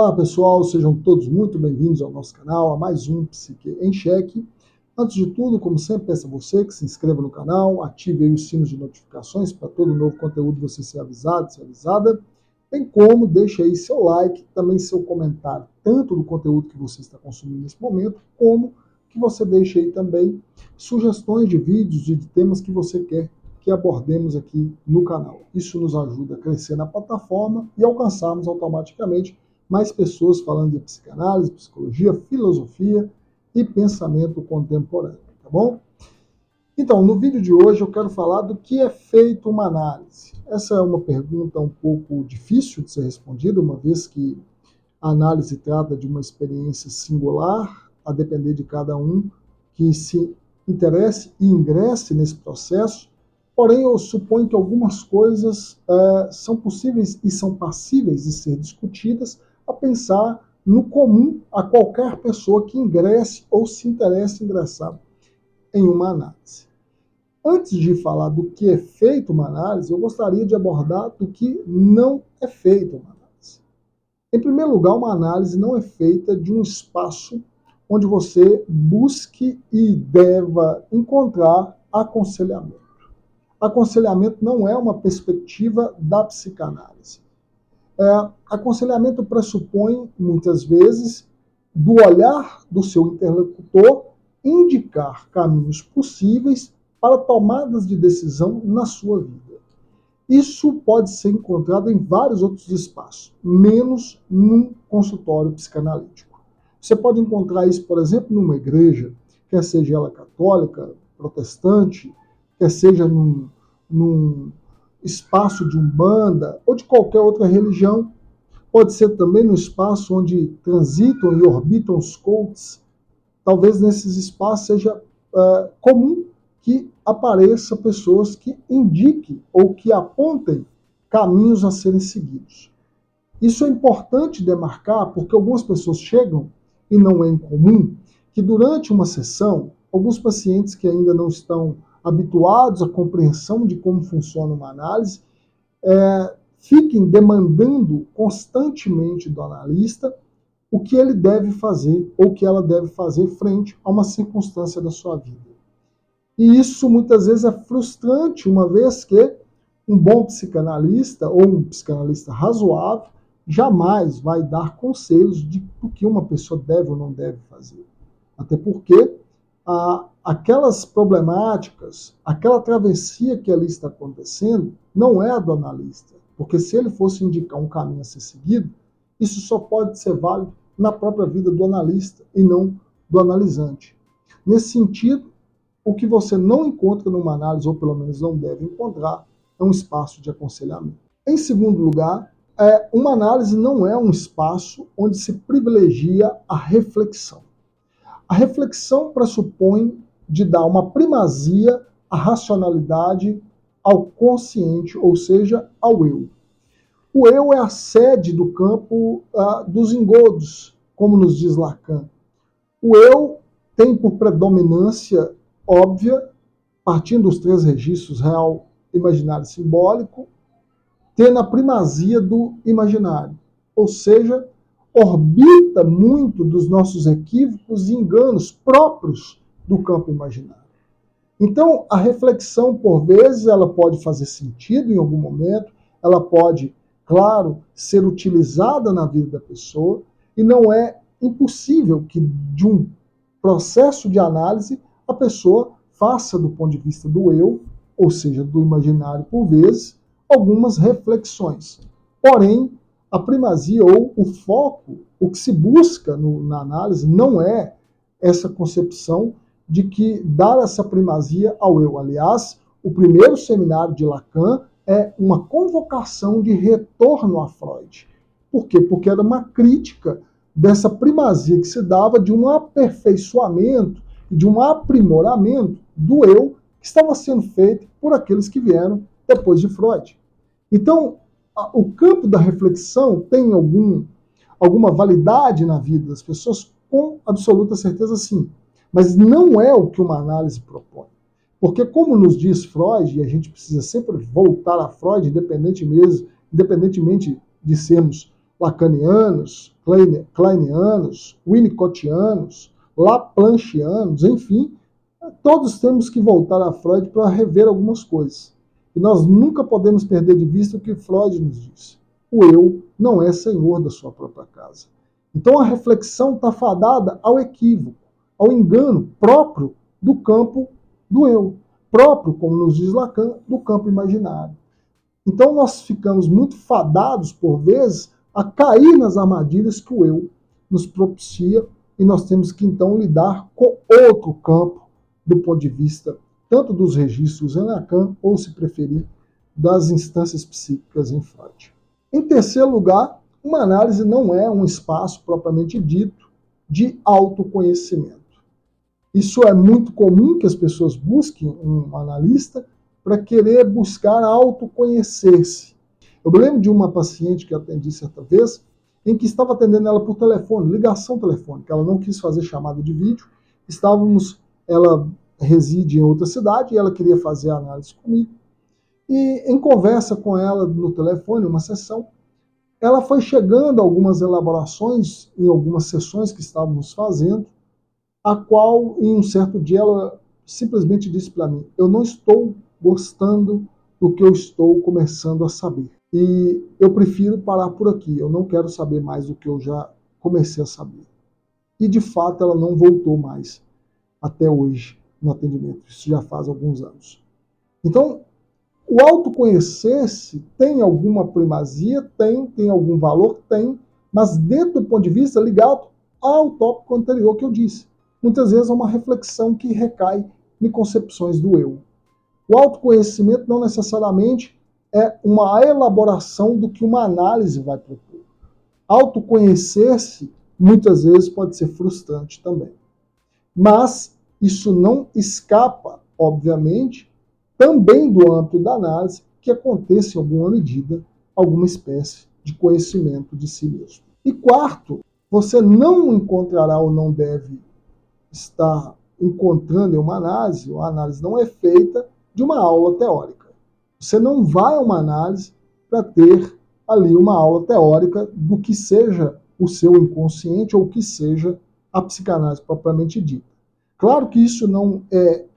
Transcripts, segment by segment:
Olá pessoal, sejam todos muito bem-vindos ao nosso canal, a mais um Psique em Xeque. Antes de tudo, como sempre, peço a você que se inscreva no canal, ative aí os sinos de notificações para todo novo conteúdo você ser avisado, ser avisada, bem como deixe aí seu like, também seu comentário, tanto do conteúdo que você está consumindo nesse momento, como que você deixe aí também sugestões de vídeos e de temas que você quer que abordemos aqui no canal. Isso nos ajuda a crescer na plataforma e alcançarmos automaticamente mais pessoas falando de psicanálise, psicologia, filosofia e pensamento contemporâneo, tá bom? Então, no vídeo de hoje eu quero falar do que é feito uma análise. Essa é uma pergunta um pouco difícil de ser respondida, uma vez que a análise trata de uma experiência singular, a depender de cada um que se interesse e ingresse nesse processo. Porém, eu suponho que algumas coisas são possíveis e são passíveis de ser discutidas a pensar no comum a qualquer pessoa que ingresse ou se interesse em ingressar em uma análise. Antes de falar do que é feito uma análise, eu gostaria de abordar do que não é feito uma análise. Em primeiro lugar, uma análise não é feita de um espaço onde você busque e deva encontrar aconselhamento. Aconselhamento não é uma perspectiva da psicanálise. Aconselhamento pressupõe, muitas vezes, do olhar do seu interlocutor, indicar caminhos possíveis para tomadas de decisão na sua vida. Isso pode ser encontrado em vários outros espaços, menos num consultório psicanalítico. Você pode encontrar isso, por exemplo, numa igreja, quer seja ela católica, protestante, quer seja num espaço de umbanda ou de qualquer outra religião. Pode ser também no espaço onde transitam e orbitam os coaches. Talvez nesses espaços seja comum que apareça pessoas que indiquem ou que apontem caminhos a serem seguidos. Isso é importante demarcar porque algumas pessoas chegam, e não é incomum, que durante uma sessão, alguns pacientes que ainda não estão habituados à compreensão de como funciona uma análise, fiquem demandando constantemente do analista o que ele deve fazer ou o que ela deve fazer frente a uma circunstância da sua vida. E isso muitas vezes é frustrante, uma vez que um bom psicanalista ou um psicanalista razoável jamais vai dar conselhos de o que uma pessoa deve ou não deve fazer. Até porque aquelas problemáticas, aquela travessia que ali está acontecendo, não é a do analista. Porque se ele fosse indicar um caminho a ser seguido, isso só pode ser válido na própria vida do analista e não do analisante. Nesse sentido, o que você não encontra numa análise, ou pelo menos não deve encontrar, é um espaço de aconselhamento. Em segundo lugar, uma análise não é um espaço onde se privilegia a reflexão. A reflexão pressupõe de dar uma primazia à racionalidade, ao consciente, ou seja, ao eu. O eu é a sede do campo dos engodos, como nos diz Lacan. O eu tem por predominância óbvia, partindo dos três registros real, imaginário e simbólico, tendo a primazia do imaginário, ou seja, orbita muito dos nossos equívocos e enganos próprios do campo imaginário. Então, a reflexão, por vezes, ela pode fazer sentido em algum momento, ela pode, claro, ser utilizada na vida da pessoa, e não é impossível que, de um processo de análise, a pessoa faça, do ponto de vista do eu, ou seja, do imaginário, por vezes, algumas reflexões. Porém, a primazia ou o foco, o que se busca na análise, não é essa concepção de que dar essa primazia ao eu. Aliás, o primeiro seminário de Lacan é uma convocação de retorno a Freud. Por quê? Porque era uma crítica dessa primazia que se dava de um aperfeiçoamento, de um aprimoramento do eu que estava sendo feito por aqueles que vieram depois de Freud. Então, o campo da reflexão tem alguma validade na vida das pessoas? Com absoluta certeza, sim. Mas não é o que uma análise propõe. Porque, como nos diz Freud, e a gente precisa sempre voltar a Freud, independentemente de sermos lacanianos, kleinianos, winnicottianos, laplanchianos, enfim, todos temos que voltar a Freud para rever algumas coisas. E nós nunca podemos perder de vista o que Freud nos diz. O eu não é senhor da sua própria casa. Então a reflexão está fadada ao equívoco, ao engano próprio do campo do eu, próprio, como nos diz Lacan, do campo imaginário. Então nós ficamos muito fadados, por vezes, a cair nas armadilhas que o eu nos propicia, e nós temos que então lidar com outro campo do ponto de vista tanto dos registros em Lacan, ou, se preferir, das instâncias psíquicas em Freud. Em terceiro lugar, uma análise não é um espaço propriamente dito de autoconhecimento. Isso é muito comum que as pessoas busquem um analista para querer buscar autoconhecer-se. Eu me lembro de uma paciente que atendi certa vez, em que estava atendendo ela por telefone, ligação telefônica. Ela não quis fazer chamada de vídeo. Ela reside em outra cidade e ela queria fazer a análise comigo. E em conversa com ela no telefone, uma sessão, ela foi chegando a algumas elaborações em algumas sessões que estávamos fazendo, a qual, em um certo dia, ela simplesmente disse para mim: eu não estou gostando do que eu estou começando a saber. E eu prefiro parar por aqui, eu não quero saber mais do que eu já comecei a saber. E, de fato, ela não voltou mais até hoje no atendimento. Isso já faz alguns anos. Então, o autoconhecer-se tem alguma primazia? Tem algum valor? Tem, mas dentro do ponto de vista ligado ao tópico anterior que eu disse. Muitas vezes é uma reflexão que recai em concepções do eu. O autoconhecimento não necessariamente é uma elaboração do que uma análise vai propor. Autoconhecer-se muitas vezes pode ser frustrante também. Mas isso não escapa, obviamente, também do âmbito da análise, que aconteça em alguma medida alguma espécie de conhecimento de si mesmo. E quarto, você não encontrará ou não deve estar encontrando em uma análise, a análise não é feita de uma aula teórica. Você não vai a uma análise para ter ali uma aula teórica do que seja o seu inconsciente ou o que seja a psicanálise propriamente dita. Claro que isso não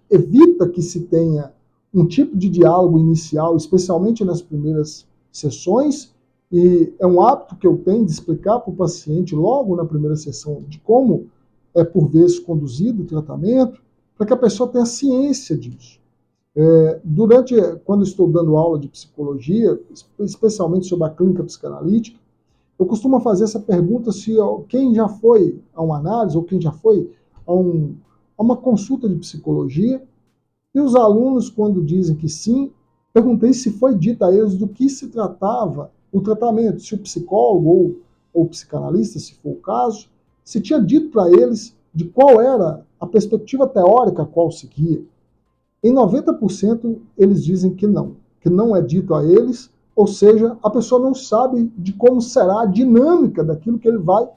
evita que se tenha um tipo de diálogo inicial, especialmente nas primeiras sessões, e é um hábito que eu tenho de explicar para o paciente logo na primeira sessão de como é por vezes conduzido o tratamento, para que a pessoa tenha ciência disso. Quando estou dando aula de psicologia, especialmente sobre a clínica psicanalítica, eu costumo fazer essa pergunta se quem já foi a uma análise ou quem já foi a uma consulta de psicologia, e os alunos, quando dizem que sim, perguntei se foi dito a eles do que se tratava o tratamento, se o psicólogo ou o psicanalista, se for o caso, se tinha dito para eles de qual era a perspectiva teórica a qual seguia. Em 90% eles dizem que não é dito a eles, ou seja, a pessoa não sabe de como será a dinâmica daquilo que ele vai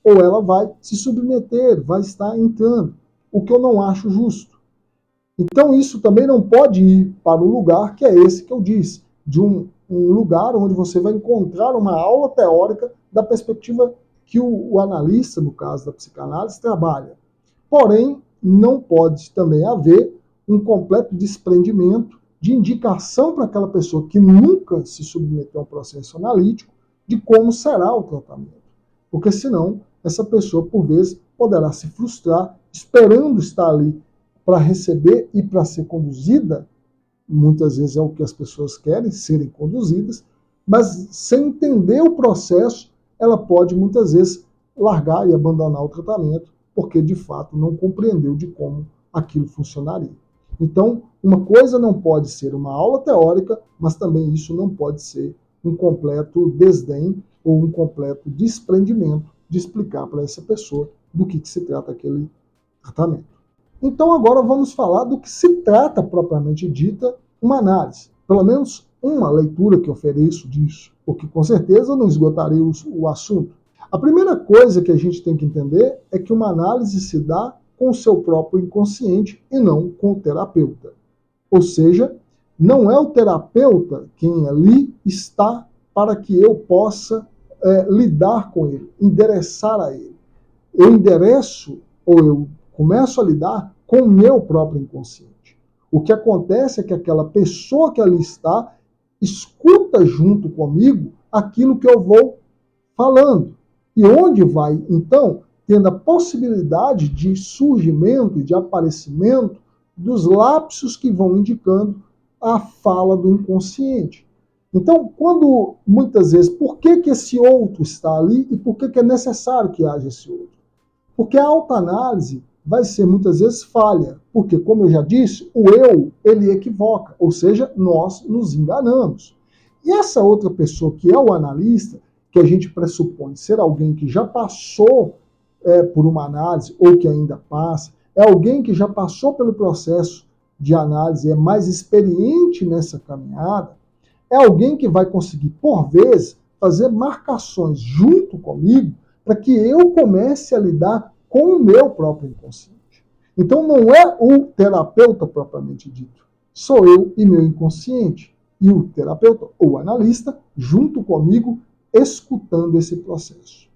ou ela vai se submeter, vai estar entrando, o que eu não acho justo. Então isso também não pode ir para o lugar que é esse que eu disse, de um lugar onde você vai encontrar uma aula teórica da perspectiva que o analista, no caso da psicanálise, trabalha. Porém, não pode também haver um completo desprendimento de indicação para aquela pessoa que nunca se submeteu a um processo analítico de como será o tratamento. Porque senão, essa pessoa, por vezes, poderá se frustrar esperando estar ali para receber e para ser conduzida. Muitas vezes é o que as pessoas querem, serem conduzidas, mas sem entender o processo, ela pode muitas vezes largar e abandonar o tratamento, porque de fato não compreendeu de como aquilo funcionaria. Então, uma coisa não pode ser uma aula teórica, mas também isso não pode ser um completo desdém ou um completo desprendimento de explicar para essa pessoa do que se trata aquele tratamento. Então agora vamos falar do que se trata propriamente dita uma análise. Pelo menos uma leitura que ofereço disso, porque com certeza eu não esgotarei o assunto. A primeira coisa que a gente tem que entender é que uma análise se dá com o seu próprio inconsciente e não com o terapeuta. Ou seja, não é o terapeuta quem ali está para que eu possa lidar com ele, endereçar a ele. Eu endereço ou eu começo a lidar com o meu próprio inconsciente. O que acontece é que aquela pessoa que ali está escuta junto comigo aquilo que eu vou falando. E onde vai, então, tendo a possibilidade de surgimento e de aparecimento dos lapsos que vão indicando a fala do inconsciente. Então, quando muitas vezes, por que esse outro está ali e por que é necessário que haja esse outro? Porque a autoanálise vai ser muitas vezes falha, porque, como eu já disse, o eu, ele equivoca, ou seja, nós nos enganamos. E essa outra pessoa que é o analista, que a gente pressupõe ser alguém que já passou por uma análise ou que ainda passa, é alguém que já passou pelo processo de análise, é mais experiente nessa caminhada, é alguém que vai conseguir, por vezes, fazer marcações junto comigo para que eu comece a lidar com o meu próprio inconsciente. Então não é o terapeuta propriamente dito, sou eu e meu inconsciente. E o terapeuta ou analista, junto comigo, escutando esse processo.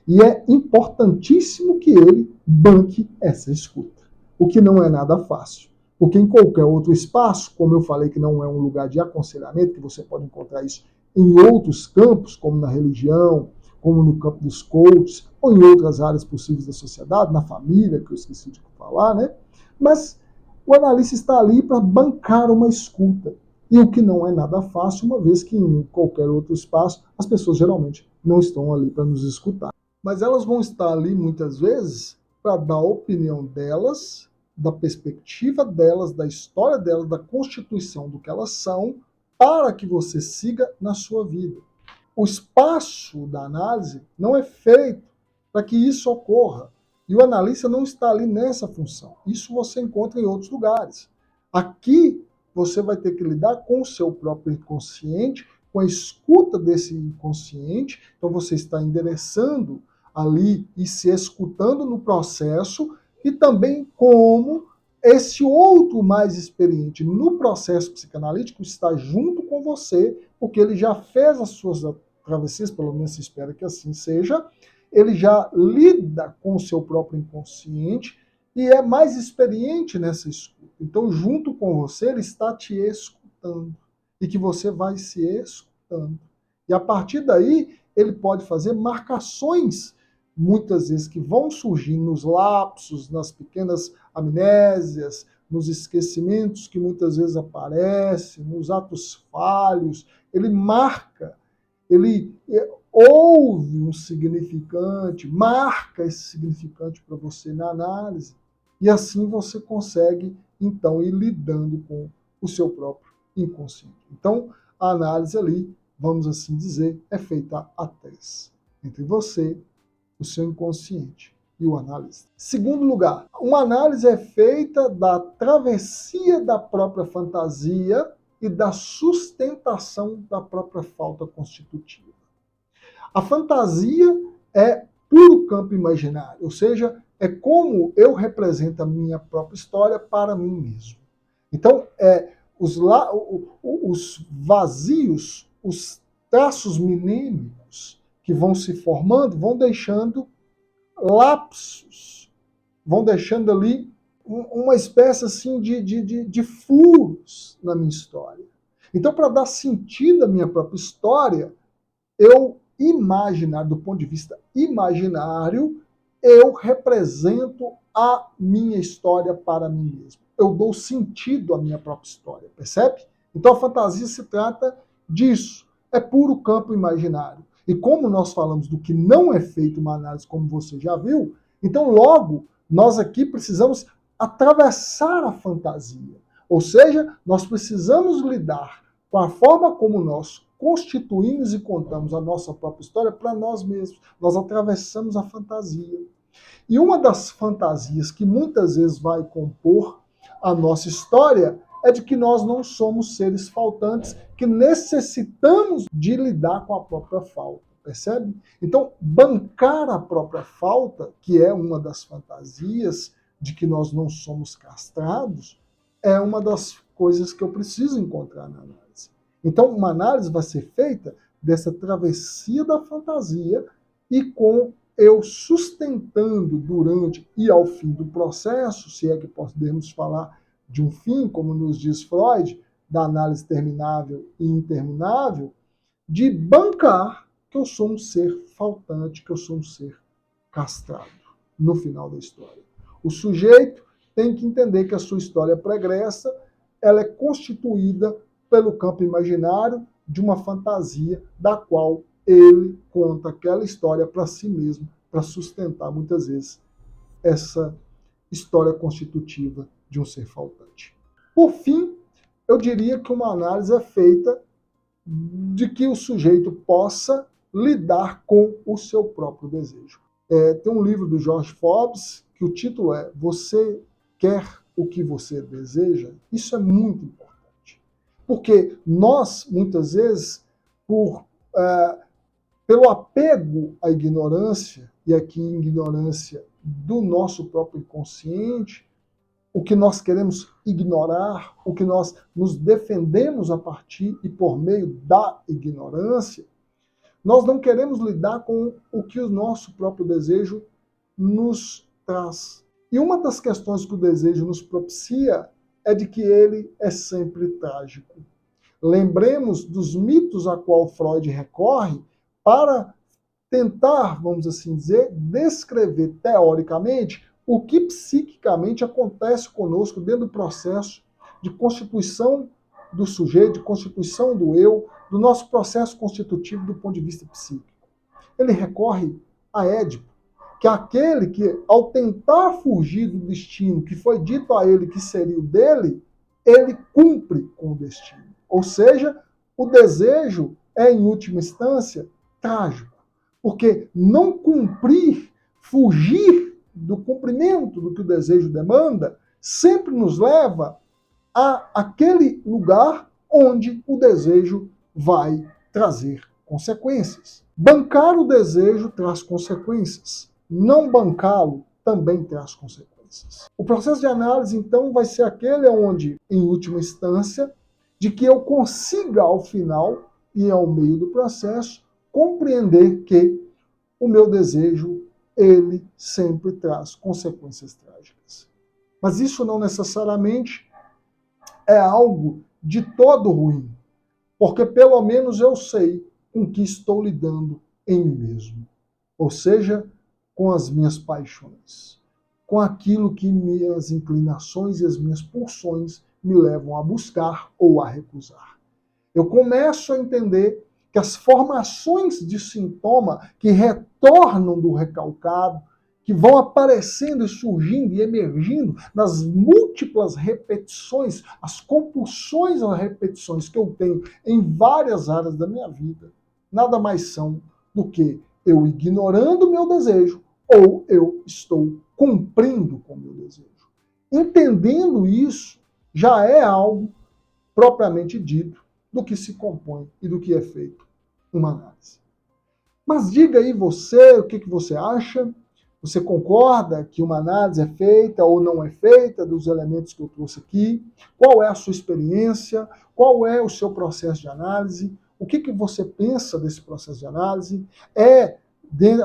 E é importantíssimo que ele banque essa escuta, o que não é nada fácil. Porque em qualquer outro espaço, como eu falei que não é um lugar de aconselhamento, que você pode encontrar isso em outros campos, como na religião, como no campo dos coaches, ou em outras áreas possíveis da sociedade, na família, que eu esqueci de falar, né? Mas o analista está ali para bancar uma escuta. E o que não é nada fácil, uma vez que em qualquer outro espaço, as pessoas geralmente não estão ali para nos escutar. Mas elas vão estar ali, muitas vezes, para dar a opinião delas, da perspectiva delas, da história delas, da constituição do que elas são, para que você siga na sua vida. O espaço da análise não é feito para que isso ocorra. E o analista não está ali nessa função. Isso você encontra em outros lugares. Aqui você vai ter que lidar com o seu próprio inconsciente, com a escuta desse inconsciente. Então você está endereçando ali e se escutando no processo, e também como esse outro mais experiente no processo psicanalítico está junto com você, porque ele já fez as suas travessias, pelo menos se espera que assim seja, ele já lida com o seu próprio inconsciente e é mais experiente nessa escuta. Então, junto com você, ele está te escutando e que você vai se escutando. E a partir daí, ele pode fazer marcações, muitas vezes, que vão surgir nos lapsos, nas pequenas amnésias, nos esquecimentos que muitas vezes aparecem, nos atos falhos. Ele marca, ele ouve um significante, marca esse significante para você na análise, e assim você consegue, então, ir lidando com o seu próprio inconsciente. Então, a análise ali, vamos assim dizer, é feita a três, entre você, o seu inconsciente e o analista. Segundo lugar, uma análise é feita da travessia da própria fantasia e da sustentação da própria falta constitutiva. A fantasia é puro campo imaginário, ou seja, é como eu represento a minha própria história para mim mesmo. Então, os vazios, os traços minêmicos que vão se formando, vão deixando lapsos, vão deixando ali uma espécie assim de furos na minha história. Então, para dar sentido à minha própria história, eu imaginar, do ponto de vista imaginário, eu represento a minha história para mim mesmo. Eu dou sentido à minha própria história, percebe? Então a fantasia se trata disso. É puro campo imaginário. E como nós falamos do que não é feito uma análise, como você já viu, então logo nós aqui precisamos atravessar a fantasia. Ou seja, nós precisamos lidar com a forma como nós constituímos e contamos a nossa própria história para nós mesmos. Nós atravessamos a fantasia. E uma das fantasias que muitas vezes vai compor a nossa história é de que nós não somos seres faltantes, que necessitamos de lidar com a própria falta, percebe? Então, bancar a própria falta, que é uma das fantasias de que nós não somos castrados, é uma das coisas que eu preciso encontrar na análise. Então, uma análise vai ser feita dessa travessia da fantasia e com eu sustentando durante e ao fim do processo, se é que podemos falar de um fim, como nos diz Freud, da análise terminável e interminável, de bancar que eu sou um ser faltante, que eu sou um ser castrado no final da história. O sujeito tem que entender que a sua história pregressa ela é constituída pelo campo imaginário de uma fantasia da qual ele conta aquela história para si mesmo, para sustentar muitas vezes essa história constitutiva de um ser faltante. Por fim, eu diria que uma análise é feita de que o sujeito possa lidar com o seu próprio desejo. Tem um livro do George Forbes que o título é Você quer o que você deseja? Isso é muito importante. Porque nós, muitas vezes, pelo apego à ignorância, e aqui ignorância do nosso próprio inconsciente, o que nós queremos ignorar, o que nós nos defendemos a partir e por meio da ignorância, nós não queremos lidar com o que o nosso próprio desejo nos traz. E uma das questões que o desejo nos propicia é de que ele é sempre trágico. Lembremos dos mitos a qual Freud recorre para tentar, vamos assim dizer, descrever teoricamente o que psiquicamente acontece conosco dentro do processo de constituição do sujeito, de constituição do eu, do nosso processo constitutivo do ponto de vista psíquico. Ele recorre a Édipo, que é aquele que, ao tentar fugir do destino que foi dito a ele que seria o dele, ele cumpre com o destino. Ou seja, o desejo é, em última instância, trágico. Porque não cumprir, fugir do cumprimento do que o desejo demanda, sempre nos leva a aquele lugar onde o desejo vai trazer consequências. Bancar o desejo traz consequências. Não bancá-lo também traz consequências. O processo de análise, então, vai ser aquele onde, em última instância, de que eu consiga, ao final e ao meio do processo, compreender que o meu desejo, ele sempre traz consequências trágicas. Mas isso não necessariamente é algo de todo ruim, porque pelo menos eu sei com que estou lidando em mim mesmo. Ou seja, com as minhas paixões, com aquilo que minhas inclinações e as minhas pulsões me levam a buscar ou a recusar. Eu começo a entender que as formações de sintoma que retornam do recalcado, que vão aparecendo e surgindo e emergindo nas múltiplas repetições, as compulsões às repetições que eu tenho em várias áreas da minha vida, nada mais são do que eu ignorando o meu desejo ou eu estou cumprindo com o meu desejo. Entendendo isso, já é algo propriamente dito do que se compõe e do que é feito uma análise. Mas diga aí você, o que você acha? Você concorda que uma análise é feita ou não é feita dos elementos que eu trouxe aqui? Qual é a sua experiência? Qual é o seu processo de análise? O que você pensa desse processo de análise?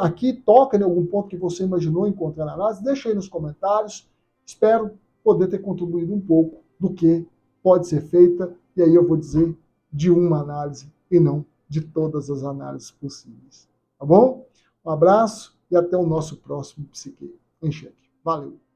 Aqui toca em algum ponto que você imaginou encontrar na análise? Deixa aí nos comentários. Espero poder ter contribuído um pouco do que pode ser feita, e aí eu vou dizer de uma análise e não de todas as análises possíveis. Tá bom? Um abraço e até o nosso próximo Psique em Cheque. Valeu!